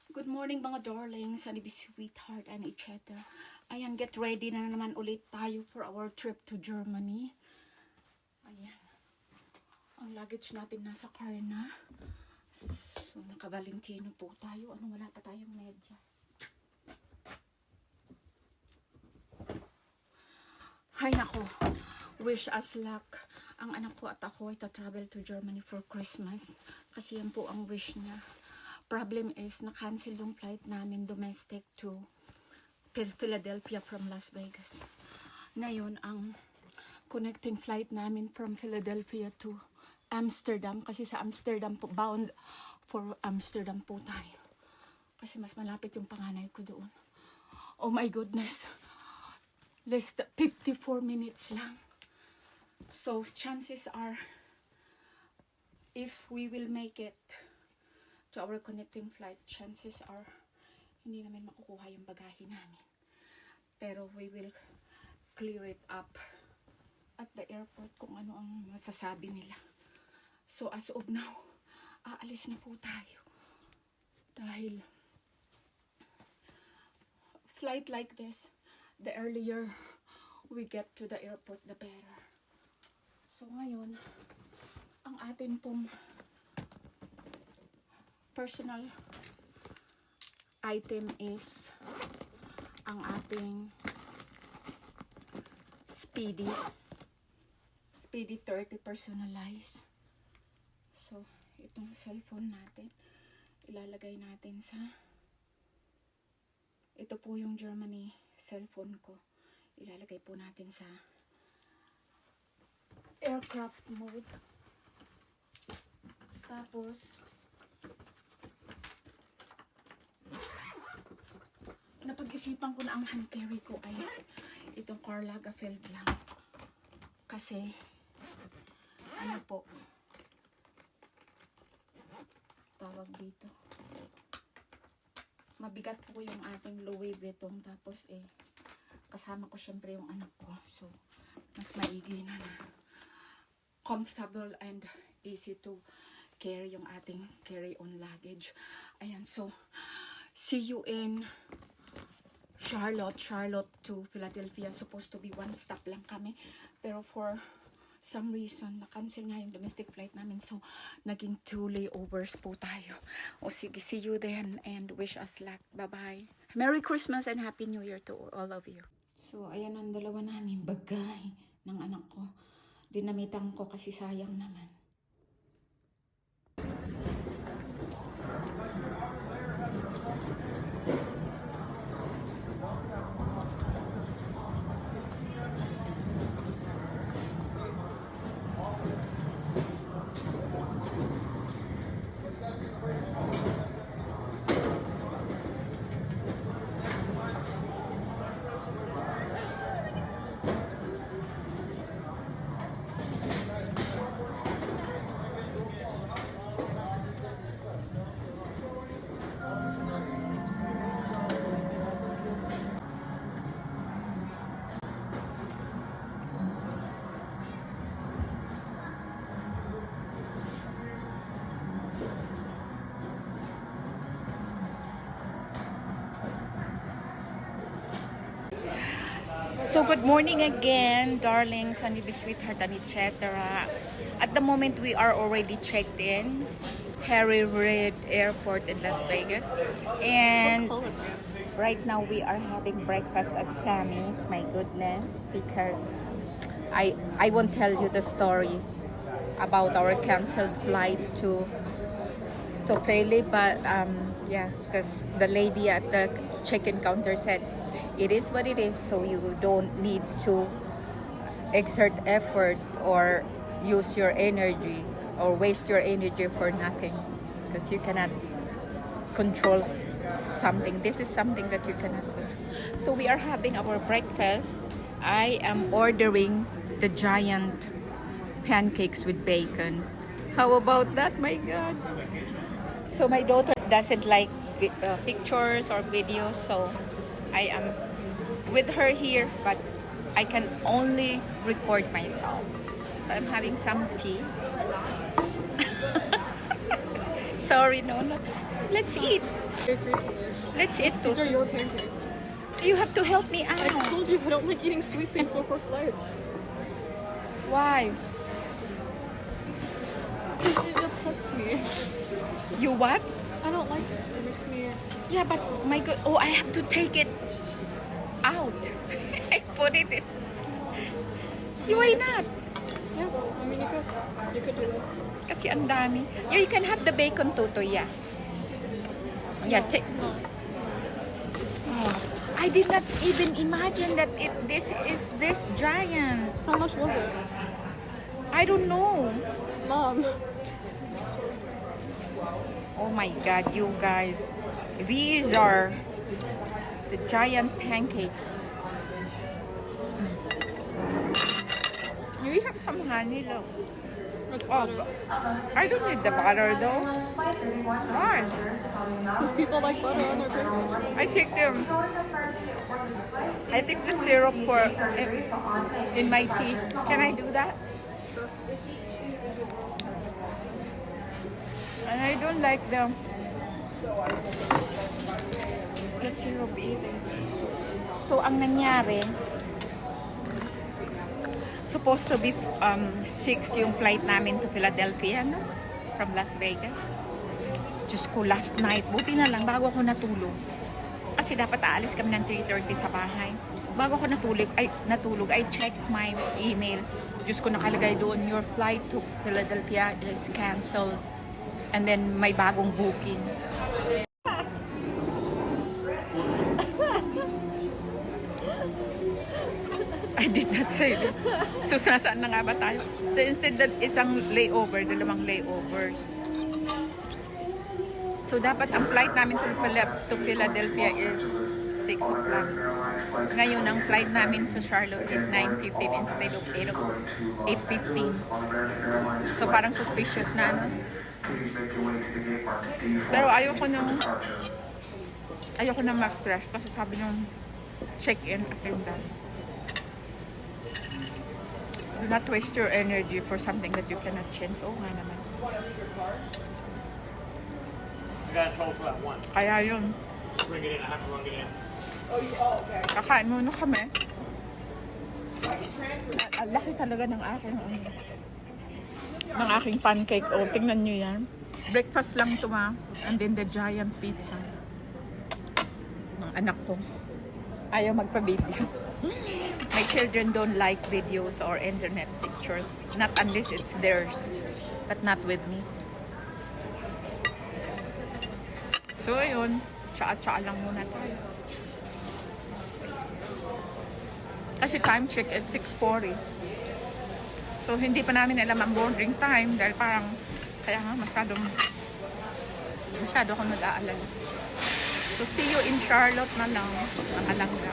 Good morning mga darlings, and sweetheart and each other. Ayan, get ready na naman ulit tayo for our trip to Germany. Ayan. Ang luggage natin nasa car na. So, naka-Valentino po tayo. Wala pa tayong medya. Hay nako, wish us luck. Ang anak ko at ako ay travel to Germany for Christmas. Kasi yan po ang wish niya. Problem is, na-cancel yung flight namin domestic to Philadelphia from Las Vegas. Ngayon, ang connecting flight namin from Philadelphia to Amsterdam, kasi sa Amsterdam po, bound for Amsterdam po tayo. Kasi mas malapit yung panganay ko doon. Oh my goodness. Less than 54 minutes lang. So, chances are, if we will make it to our connecting flight, chances are hindi namin makukuha yung bagahe namin. Pero we will clear it up at the airport kung ano ang masasabi nila. So as of now, aalis na po tayo. Dahil flight like this, the earlier we get to the airport, the better. So ngayon, ang atin pong personal item is ang ating Speedy 30 personalized. So itong cellphone natin ilalagay natin sa, ito po yung Germany cellphone ko, ilalagay po natin sa aircraft mode. Tapos napag-isipan ko na ang hand carry ko ay itong Karl Lagerfeld lang. Kasi, ano po, tawag dito. Mabigat po yung ating Louis Vuitton. Tapos kasama ko syempre yung anak ko. So, mas maigi na comfortable and easy to carry yung ating carry-on luggage. Ayan, so, see you in Charlotte to Philadelphia. Supposed to be one stop lang kami. Pero for some reason, na-cancel nga yung domestic flight namin. So, naging 2 layovers po tayo. O sige, see you then and wish us luck. Bye-bye. Merry Christmas and Happy New Year to all of you. So, ayan ang dalawa namin bagay ng anak ko. Dinamitan ko kasi sayang naman. So good morning again, darlings, and sweetheart and etc. At the moment, we are already checked in Harry Reid Airport in Las Vegas, and right now we are having breakfast at Sammy's. My goodness, because I won't tell you the story about our canceled flight to Philly, but yeah, because the lady at the check-in counter said it is what it is, so you don't need to exert effort or use your energy or waste your energy for nothing, because you cannot control something. This is something that you cannot control. So we are having our breakfast. I am ordering the giant pancakes with bacon. How about that? My God. So my daughter doesn't like pictures or videos, so I am with her here, but I can only record myself. So I'm having some tea. Sorry, no. Let's eat. You're great to this. Let's eat These are too. your pancakes. You have to help me I out. told you I don't like eating sweet things before flights. Why? Because it upsets me. You what? I don't like it. It makes me... Yeah, but my God. Oh, I have to take it out. I put it in. Why not? Yeah, I mean, you could. You could do that. Kasi ang dami. Yeah, you can have the bacon tuto, yeah. Yeah, take. No. Oh, I did not even imagine that this is this giant. How much was it? I don't know. Mom. Oh my God, you guys. These are the giant pancakes. We have some honey, look. It's Oh, butter. I don't need the butter though. Why? Because people like butter on their pancakes. I take the syrup for in my tea. Can I do that? And I don't like the syrup either. So ang nangyari, supposed to be 6 yung flight namin to Philadelphia, no? From Las Vegas. Diyos ko, last night, buti na lang bago ako natulog. Kasi dapat aalis kami ng 3:30 sa bahay. Bago ako natulog, I checked my email. Diyos ko, nakalagay doon, your flight to Philadelphia is canceled. And then may bagong booking. I did not say that. So, saan na nga ba tayo? So, instead that isang layover, dalawang layovers. So, dapat ang flight namin to Philadelphia is 6 o'clock. Ngayon, ang flight namin to Charlotte is 9:15 instead of 8:15. So, parang suspicious na, no? Pero ayoko na ma-stress kasi sabi ng check-in attendant, do not waste your energy for something that you cannot change. Oo nga naman. I got in trouble for that once. Kaya yun, Just ring it in. I have to ring it in. kakain muna kami. Ang laki talaga ng aking pancake. Oh, tingnan nyo yan. Breakfast lang to, ma. And then the giant pizza. Ng anak ko. Ayaw magpa-video. My children don't like videos or internet pictures. Not unless it's theirs. But not with me. So, ayun. Tsaa-tsaa lang muna tayo. Kasi time check is 6:40. So, hindi pa namin alam ang boarding time dahil parang, kaya nga masyado akong nag-aalala. So, see you in Charlotte na lang, mga langga.